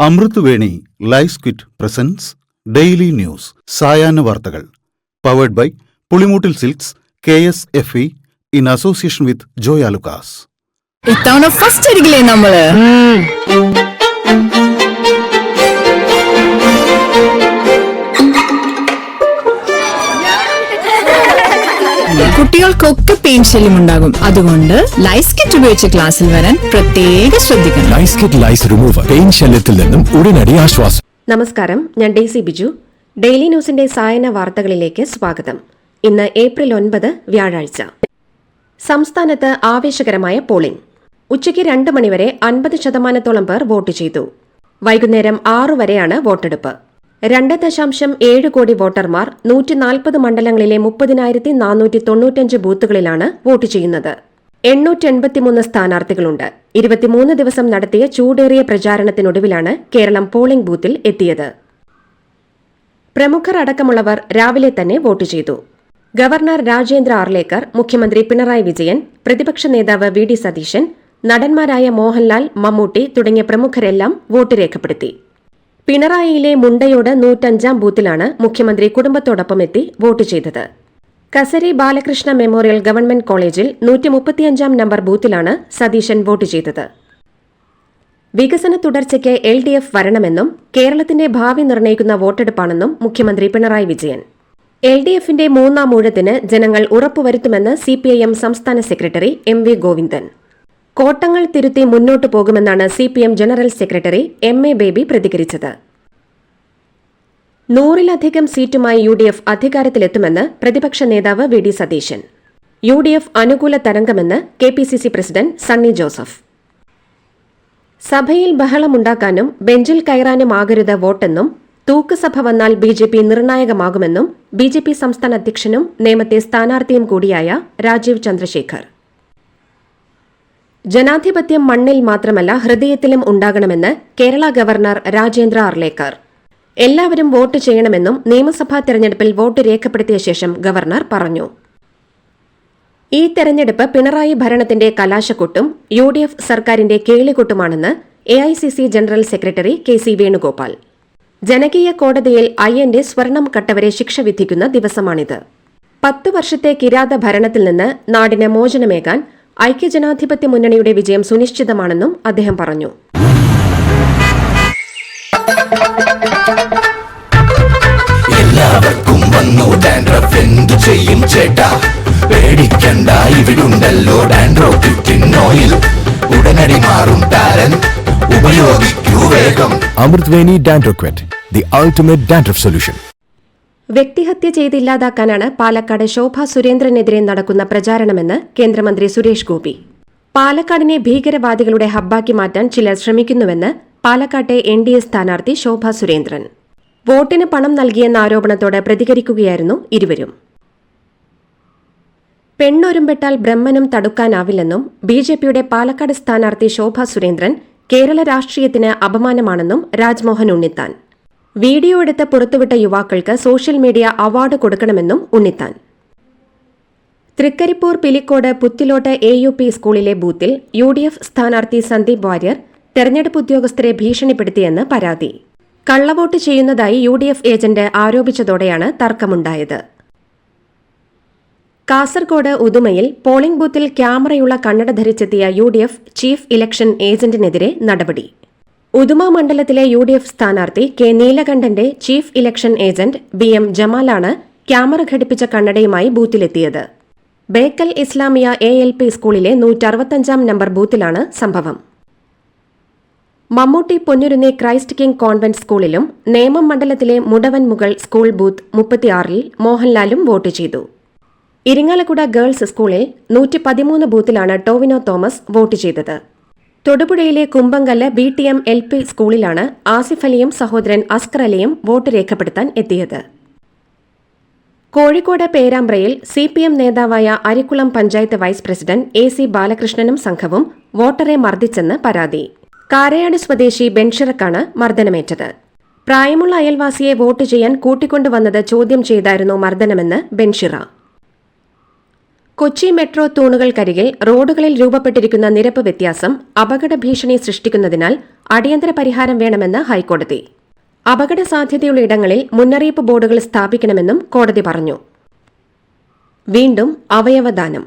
അമൃത് Veni life quit presents daily news സായാഹ്ന വാർത്തകൾ powered by Pulimoottil silks KSFE in association with Joy Alukkas. ഇത്തവണ first അടിക്കില്ലേ നമ്മള്? കുട്ടികൾക്കൊക്കെ പെയിൻ ശല്യം ഉണ്ടാകും. അതുകൊണ്ട് ലൈസ് കിറ്റ് ഉപയോഗിച്ച് ക്ലാസ്സിൽ വരാൻ പ്രത്യേകം ശ്രദ്ധിക്കണം. ലൈസ് കിറ്റ് ലൈസ് റിമൂവർ പെയിൻ ശല്യത്തിൽ നിന്നും ഉടനടി ആശ്വാസം. നമസ്കാരം, ഞാൻ ഡെയ്സി ബിജു. ഡെയിലി ന്യൂസിന്റെ സായന വാർത്തകളിലേക്ക് സ്വാഗതം. ഇന്ന് ഏപ്രിൽ 9 വ്യാഴാഴ്ച. സംസ്ഥാനത്ത് ആവേശകരമായ പോളിംഗ്. ഉച്ചയ്ക്ക് 2 മണിവരെ 50% പേർ വോട്ട് ചെയ്തു. വൈകുന്നേരം 6 വരെയാണ് വോട്ടെടുപ്പ്. 2.7 കോടി വോട്ടർമാർ 140 മണ്ഡലങ്ങളിലെ 30,495 ബൂത്തുകളിലാണ് വോട്ട് ചെയ്യുന്നത്. 883 സ്ഥാനാർത്ഥികളുണ്ട്. 23 ദിവസം നടത്തിയ ചൂടേറിയ പ്രചാരണത്തിനൊടുവിലാണ് കേരളം പോളിംഗ് ബൂത്തിൽ എത്തിയത്. പ്രമുഖർ അടക്കമുള്ളവർ രാവിലെ തന്നെ വോട്ട് ചെയ്തു. ഗവർണർ രാജേന്ദ്ര ആർലേക്കർ, മുഖ്യമന്ത്രി പിണറായി വിജയൻ, പ്രതിപക്ഷ നേതാവ് VD സതീശൻ, നടന്മാരായ മോഹൻലാൽ, മമ്മൂട്ടി തുടങ്ങിയ പ്രമുഖരെല്ലാം വോട്ട് രേഖപ്പെടുത്തി. പിണറായിയിലെ മുണ്ടയോട് 105 ബൂത്തിലാണ് മുഖ്യമന്ത്രി കുടുംബത്തോടൊപ്പം എത്തി വോട്ട് ചെയ്തത്. കസരി ബാലകൃഷ്ണ മെമ്മോറിയൽ ഗവൺമെന്റ് കോളേജിൽ 135 നമ്പർ ബൂത്തിലാണ് സതീശൻ വോട്ട് ചെയ്തത്. വികസന തുടർച്ചയ്ക്ക് LDF വരണമെന്നും കേരളത്തിന്റെ ഭാവി നിർണ്ണയിക്കുന്ന വോട്ടെടുപ്പാണെന്നും മുഖ്യമന്ത്രി പിണറായി വിജയൻ. LDFന്റെ 3ാം ഊഴത്തിന് ജനങ്ങൾ ഉറപ്പുവരുത്തുമെന്ന് CPIM സംസ്ഥാന സെക്രട്ടറി MV ഗോവിന്ദൻ. കോട്ടങ്ങൾ തിരുത്തി മുന്നോട്ടു പോകുമെന്നാണ് CPM general secretary MA baby പ്രതികരിച്ചത്. 100-ലധികം സീറ്റുമായി UDF അധികാരത്തിലെത്തുമെന്ന് പ്രതിപക്ഷ നേതാവ് VD സതീശൻ. UDF അനുകൂല തരംഗമെന്ന് KPCC പ്രസിഡന്റ് സണ്ണി ജോസഫ്. സഭയിൽ ബഹളമുണ്ടാക്കാനും ബെഞ്ചിൽ കയറാനുമാകരുത് വോട്ടെന്നും തൂക്കുസഭ വന്നാൽ BJP നിർണായകമാകുമെന്നും BJP സംസ്ഥാന അധ്യക്ഷനും നേമത്തെ സ്ഥാനാർത്ഥിയും കൂടിയായ രാജീവ് ചന്ദ്രശേഖർ. ജനാധിപത്യം മണ്ണിൽ മാത്രമല്ല ഹൃദയത്തിലും ഉണ്ടാകണമെന്ന് കേരള ഗവർണർ രാജേന്ദ്ര ആർലേക്കർ. എല്ലാവരും വോട്ട് ചെയ്യണമെന്നും നിയമസഭാ തെരഞ്ഞെടുപ്പിൽ വോട്ട് രേഖപ്പെടുത്തിയ ശേഷം ഗവർണർ പറഞ്ഞു. ഈ തെരഞ്ഞെടുപ്പ് പിണറായി ഭരണത്തിന്റെ കലാശക്കൊട്ടും UDF സർക്കാരിന്റെ കേളികൊട്ടുമാണെന്ന് AICC general secretary KC Venugopal. ജനകീയ കോടതിയിൽ അയ്യന്റെ സ്വർണം കട്ടവരെ ശിക്ഷ വിധിക്കുന്ന ദിവസമാണിത്. 10 വർഷത്തെ കിരാത ഭരണത്തിൽ നിന്ന് നാടിന് മോചനമേകാൻ ഐക്യജനാധിപത്യ മുന്നണിയുടെ വിജയം സുനിശ്ചിതമാണെന്നും അദ്ദേഹം പറഞ്ഞു. എല്ലാവർക്കും വന്നു ഡാൻഡ്രഫ്, എന്തു ചെയ്യും ചേട്ടാ പേടിക്കണ്ട, ഇവിടുണ്ടല്ലോ ഡാൻഡ്രോക്കിൻ ഓയിൽ, ഉടനടി മാറും ടാലൻ, ഉപയോഗിക്കൂ വേഗം. Amrit Veni Dandroquit, the ultimate dandruff solution. വ്യക്തിഹത്യ ചെയ്തില്ലാതാക്കാനാണ് പാലക്കാട് ശോഭാ സുരേന്ദ്രനെതിരെ നടക്കുന്ന പ്രചാരണമെന്ന് കേന്ദ്രമന്ത്രി സുരേഷ് ഗോപി. പാലക്കാടിനെ ഭീകരവാദികളുടെ ഹബ്ബാക്കി മാറ്റാൻ ചിലർ ശ്രമിക്കുന്നുവെന്ന് പാലക്കാട്ടെ NDA സ്ഥാനാർത്ഥി ശോഭാ സുരേന്ദ്രൻ. വോട്ടിന് പണം നൽകിയെന്ന ആരോപണത്തോട് പ്രതികരിക്കുകയായിരുന്നു ഇരുവരും. പെണ്ണൊരുമ്പെട്ടാൽ ബ്രഹ്മനും തടുക്കാനാവില്ലെന്നും BJPയുടെ പാലക്കാട് സ്ഥാനാർത്ഥി ശോഭാ സുരേന്ദ്രൻ കേരള രാഷ്ട്രീയത്തിന് അപമാനമാണെന്നും രാജ്മോഹൻ ഉണ്ണിത്താൻ. വീഡിയോ എടുത്ത് പുറത്തുവിട്ട യുവാക്കൾക്ക് സോഷ്യൽ മീഡിയ അവാർഡ് കൊടുക്കണമെന്നും ഉണ്ണിത്താൻ. തൃക്കരിപ്പൂർ പിലിക്കോട് പുത്തിലോട്ട് AUP സ്കൂളിലെ ബൂത്തിൽ UDF സ്ഥാനാർത്ഥി സന്ദീപ് വാര്യർ തെരഞ്ഞെടുപ്പ് ഉദ്യോഗസ്ഥരെ ഭീഷണിപ്പെടുത്തിയെന്ന് പരാതി. കള്ളവോട്ട് ചെയ്യുന്നതായി UDF ഏജന്റ് ആരോപിച്ചതോടെയാണ് തർക്കമുണ്ടായത്. കാസർഗോഡ് ഉദുമയിൽ പോളിംഗ് ബൂത്തിൽ ക്യാമറയുള്ള കണ്ണട ധരിച്ചെത്തിയ UDF ചീഫ് ഇലക്ഷൻ ഏജന്റിനെതിരെ നടപടി. ഉദുമ മണ്ഡലത്തിലെ UDF സ്ഥാനാർത്ഥി K നീലകണ്ഠന്റെ ചീഫ് ഇലക്ഷൻ ഏജന്റ് BM ജമാലാണ് ക്യാമറ ഘടിപ്പിച്ച കണ്ണടയുമായി ബൂത്തിലെത്തിയത്. ബേക്കൽ ഇസ്ലാമിയ ALP സ്കൂളിലെ 165 നമ്പർ ബൂത്തിലാണ് സംഭവം. Mammootty Ponnurunni Christ king convent സ്കൂളിലും നേമം മണ്ഡലത്തിലെ മുടവൻ മുകൾ സ്കൂൾ ബൂത്ത് 36-ൽ മോഹൻലാലും വോട്ട് ചെയ്തു. ഇരിങ്ങാലക്കുട ഗേൾസ് സ്കൂളിൽ 113 ബൂത്തിലാണ് ടോവിനോ തോമസ് വോട്ട് ചെയ്തത്. തൊടുപുഴയിലെ കുമ്പങ്കല്ല് BTM LP സ്കൂളിലാണ് ആസിഫ് അലിയും സഹോദരൻ അസ്കർ അലിയും വോട്ട് രേഖപ്പെടുത്താൻ എത്തിയത്. കോഴിക്കോട് പേരാമ്പ്രയിൽ CPM നേതാവായ Arikkulam panchayat vice president AC ബാലകൃഷ്ണനും സംഘവും വോട്ടറെ മർദ്ദിച്ചെന്ന് പരാതി. കാരയാട് സ്വദേശി ബെൻഷിറക്കാണ് മർദ്ദനമേറ്റത്. പ്രായമുള്ള അയൽവാസിയെ വോട്ട് ചെയ്യാൻ കൂട്ടിക്കൊണ്ടുവന്നത് ചോദ്യം ചെയ്തായിരുന്നു മർദ്ദനമെന്ന് ബെൻഷിറ. കൊച്ചി മെട്രോ തൂണുകൾക്കരികിൽ റോഡുകളിൽ രൂപപ്പെട്ടിരിക്കുന്ന നിരപ്പ് വ്യത്യാസം അപകട ഭീഷണി സൃഷ്ടിക്കുന്നതിനാൽ അടിയന്തര പരിഹാരം വേണമെന്ന് ഹൈക്കോടതി. അപകട സാധ്യതയുള്ള ഇടങ്ങളിൽ മുന്നറിയിപ്പ് ബോർഡുകൾ സ്ഥാപിക്കണമെന്നും കോടതി പറഞ്ഞു. വീണ്ടും അവയവദാനം.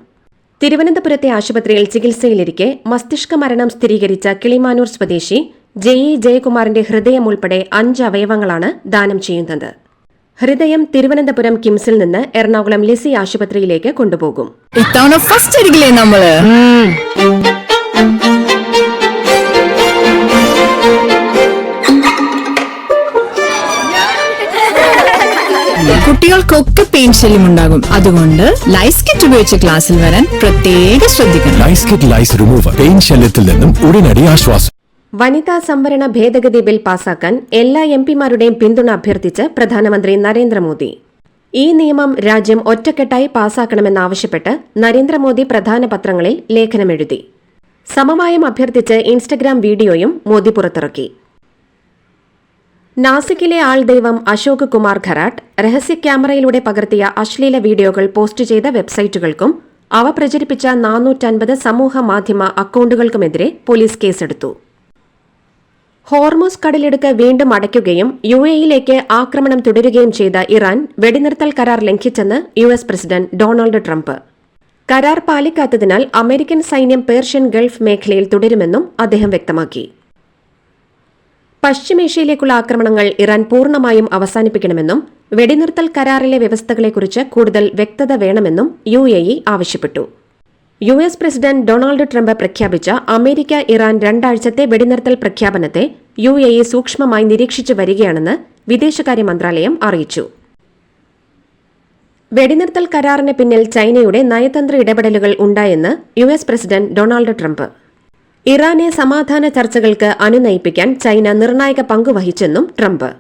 തിരുവനന്തപുരത്തെ ആശുപത്രിയിൽ ചികിത്സയിലിരിക്കെ മസ്തിഷ്ക മരണം സ്ഥിരീകരിച്ച കിളിമാനൂർ സ്വദേശി ജെഇ ജയകുമാറിന്റെ ഹൃദയം ഉൾപ്പെടെ 5 അവയവങ്ങളാണ് ദാനം ചെയ്യുന്നത്. ഹൃദയം തിരുവനന്തപുരം കിംസിൽ നിന്ന് എറണാകുളം ലിസി ആശുപത്രിയിലേക്ക് കൊണ്ടുപോകും. ഇത്തവണ ഫസ്റ്റ് അടിക്കില്ലേ നമ്മള്? കുട്ടികൾക്കൊക്കെ പെയിൻ ശല്യമുണ്ടാകും. അതുകൊണ്ട് ലൈസ് കിറ്റ് ഉപയോഗിച്ച് ക്ലാസ്സിൽ വരാൻ പ്രത്യേകം ശ്രദ്ധിക്കണം. ലൈസ് കിറ്റ് ലൈസ് റിമൂവർ പെയിൻ ശല്യത്തിൽ നിന്നും ഉടനടി ആശ്വാസം. വനിതാ സംവരണ ഭേദഗതി ബിൽ പാസാക്കാൻ എല്ലാ എംപിമാരുടെയും പിന്തുണ അഭ്യർത്ഥിച്ച് പ്രധാനമന്ത്രി നരേന്ദ്രമോദി. ഈ നിയമം രാജ്യം ഒറ്റക്കെട്ടായി പാസാക്കണമെന്നാവശ്യപ്പെട്ട് നരേന്ദ്രമോദി പ്രധാന പത്രങ്ങളിൽ ലേഖനമെഴുതി. സമവായം അഭ്യർത്ഥിച്ച് ഇൻസ്റ്റഗ്രാം വീഡിയോയും മോദി പുറത്തിറക്കി. നാസിക്കിലെ ആൾദൈവം അശോക് കുമാർ ഖരാട്ട് രഹസ്യ ക്യാമറയിലൂടെ പകർത്തിയ അശ്ലീല വീഡിയോകൾ പോസ്റ്റ് ചെയ്ത വെബ്സൈറ്റുകൾക്കും അവ പ്രചരിപ്പിച്ച 450 സമൂഹ മാധ്യമ അക്കൌണ്ടുകൾക്കുമെതിരെ പോലീസ് കേസെടുത്തു. ഹോർമുസ് കടലിടുക്ക് വീണ്ടും അടയ്ക്കുകയും യുഎഇയിലേക്ക് ആക്രമണം തുടരുകയും ചെയ്ത ഇറാൻ വെടിനിർത്തൽ കരാർ ലംഘിച്ചെന്ന് യുഎസ് പ്രസിഡന്റ് ഡൊണാൾഡ് ട്രംപ്. കരാർ പാലിക്കാത്തതിനാൽ അമേരിക്കൻ സൈന്യം പേർഷ്യൻ ഗൾഫ് മേഖലയിൽ തുടരുമെന്നും അദ്ദേഹം വ്യക്തമാക്കി. പശ്ചിമേഷ്യയിലേക്കുള്ള ആക്രമണങ്ങൾ ഇറാൻ പൂർണ്ണമായും അവസാനിപ്പിക്കണമെന്നും വെടിനിർത്തൽ കരാറിലെ വ്യവസ്ഥകളെക്കുറിച്ച് കൂടുതൽ വ്യക്തത വേണമെന്നും യുഎഇ ആവശ്യപ്പെട്ടു. യുഎസ് പ്രസിഡന്റ് ഡൊണാൾഡ് ട്രംപ് പ്രഖ്യാപിച്ച അമേരിക്ക ഇറാൻ 2 ആഴ്ചത്തെ വെടിനിർത്തൽ പ്രഖ്യാപനത്തെ യുഎഇ സൂക്ഷ്മമായി നിരീക്ഷിച്ചു വരികയാണെന്ന് വിദേശകാര്യ മന്ത്രാലയം അറിയിച്ചു. വെടിനിർത്തൽ കരാറിന് പിന്നിൽ ചൈനയുടെ നയതന്ത്ര ഇടപെടലുകൾ ഉണ്ടായെന്ന് യുഎസ് പ്രസിഡന്റ് ഡൊണാൾഡ് ട്രംപ്. ഇറാനെ സമാധാന ചർച്ചകൾക്ക് അനുനയിപ്പിക്കാൻ ചൈന നിർണായക പങ്കുവഹിച്ചെന്നും ട്രംപ്.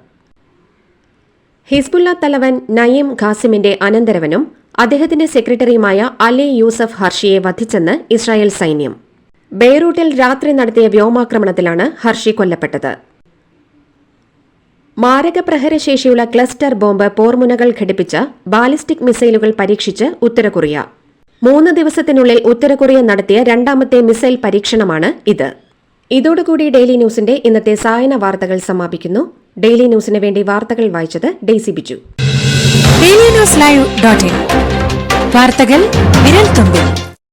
ഹിസ്ബുള്ള തലവൻ നയീം ഖാസിമിന്റെ അനന്തരവനും അദ്ദേഹത്തിന്റെ സെക്രട്ടറിയുമായ അലി യൂസഫ് ഹർഷിയെ വധിച്ചെന്ന് ഇസ്രായേൽ സൈന്യം. ബെയ്റൂട്ടിൽ രാത്രി നടത്തിയ വ്യോമാക്രമണത്തിലാണ് ഹർഷി കൊല്ലപ്പെട്ടത്. മാരകപ്രഹരശേഷിയുള്ള ക്ലസ്റ്റർ ബോംബ് പോർമുനകൾ ഘടിപ്പിച്ച ബാലിസ്റ്റിക് മിസൈലുകൾ പരീക്ഷിച്ച് ഉത്തരകൊറിയ. 3 ദിവസത്തിനുള്ളിൽ ഉത്തരകൊറിയ നടത്തിയ 2ാമത്തെ മിസൈൽ പരീക്ഷണമാണ് ഇത്. ഇതോടുകൂടി ഡെയിലി ന്യൂസിന്റെ ഇന്നത്തെ സായന വാർത്തകൾ സമാപിക്കുന്നു. ഡെയിലി ന്യൂസിന് വേണ്ടി വാർത്തകൾ വായിച്ചത് ഡെയ്സി ബിജു. DailyNewsLive.in വാർത്തകൾ വിരൽ തുമ്പിൽ.